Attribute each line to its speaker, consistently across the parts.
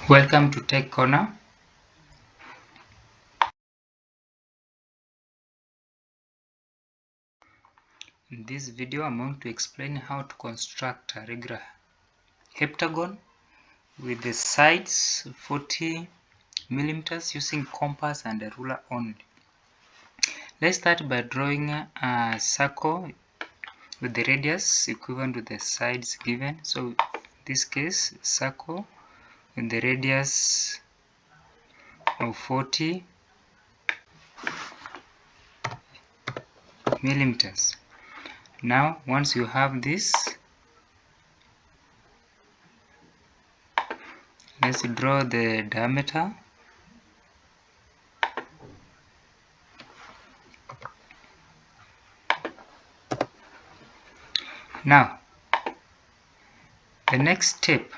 Speaker 1: Welcome to Tech Corner. In this video, I'm going to explain how to construct a regular heptagon with the sides 40 millimeters using compass and a ruler only. Let's start by drawing a circle with the radius equivalent to the sides given. So in this case, circle with the radius of 40 millimeters. Now, once you have this, let's draw the diameter. Now, the next step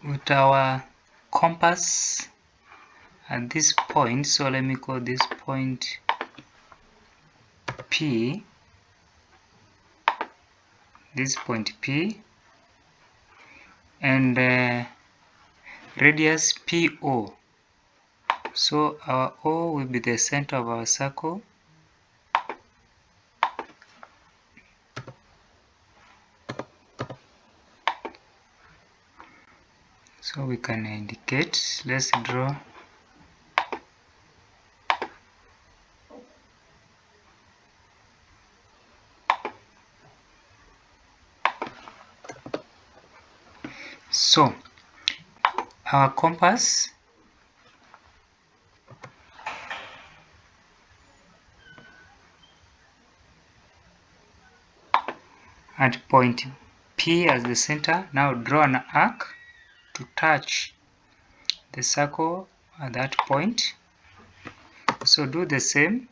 Speaker 1: with our compass at this point, so let me call this point P, this point P, and radius PO. So our O will be the center of our circle. So we can indicate, let's draw so our compass at point P as the center. Now draw an arc to touch the circle at that point. So do the same.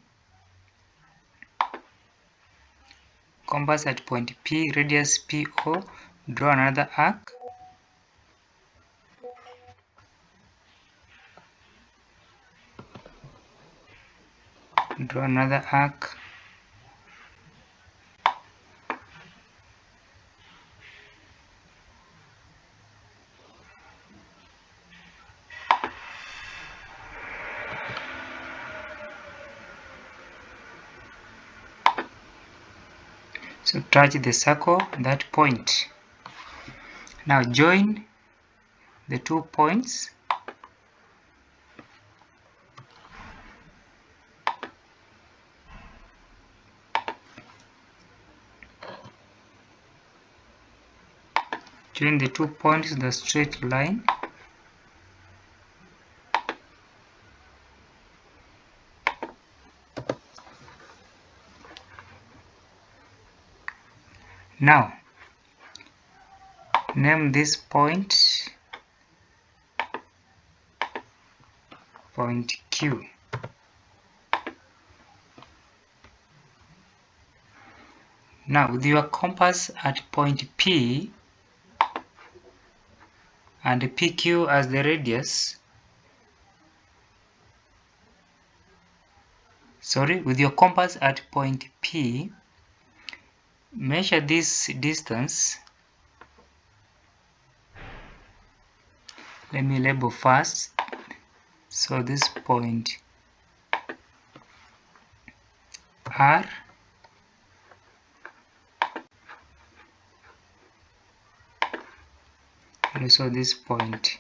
Speaker 1: Compass at point P, radius PO, draw another arc. Draw another arc. So touch the circle at that point. Now join the 2 points. Join the 2 points in the straight line. Now name this point Q. Now with your compass at point P and PQ as the radius, with your compass at point P, measure this distance. Let me label first. So this point R, and also this point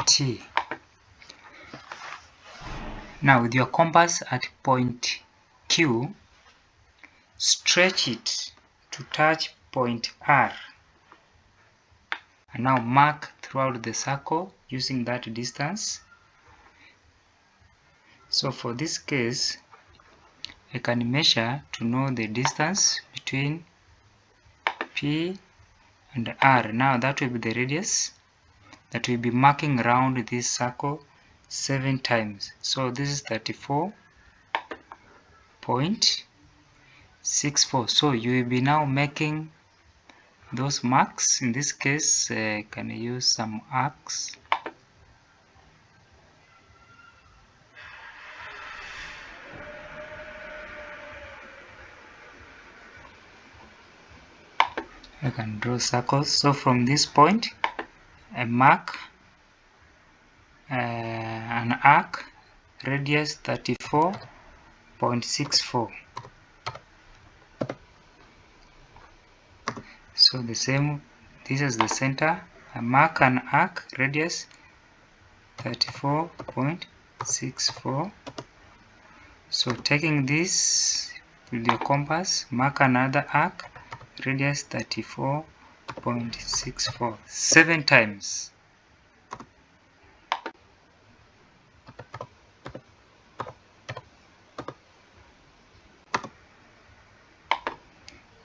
Speaker 1: T. Now with your compass at point Q, stretch it to touch point R, and now mark throughout the circle using that distance. So for this case, I can measure to know the distance between P and R. Now that will be the radius that will be marking around this circle 7 times. So this is 34.64. So you will be now making those marks. In this case, can use some arcs. I can draw circles. So from this point I mark an arc radius 34.64. So the same, this is the center. I mark an arc radius 34.64. So taking this with your compass, mark another arc radius 34.64 7 times.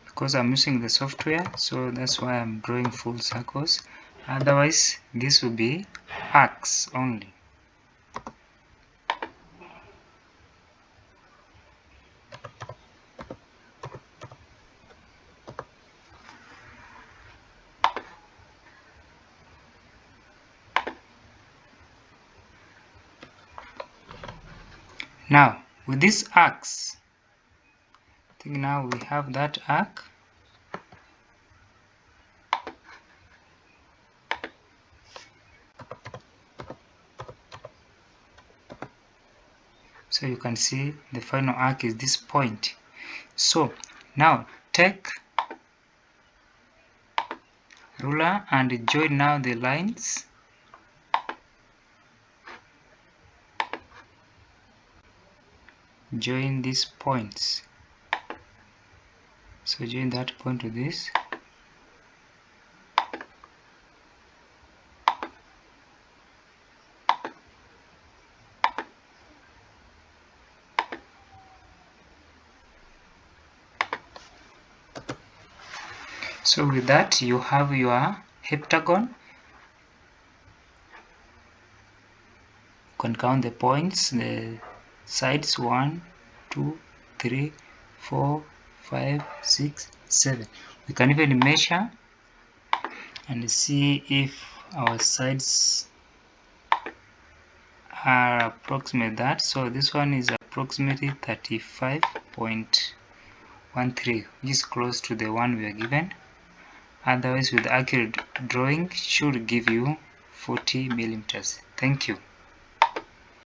Speaker 1: Because I'm using the software, so that's why I'm drawing full circles. Otherwise this will be arcs only. Now with these arcs, I think now we have that arc. So you can see the final arc is this point. So now take ruler and join now the lines. Join these points. So join that point to this. So with that you have your heptagon. You can count the points, the sides 1, 2, 3, 4, 5, 6, 7. We can even measure and see if our sides are approximate that. So this one is approximately 35.13, which is close to the one we are given. Otherwise with accurate drawing should give you 40 millimeters. Thank you.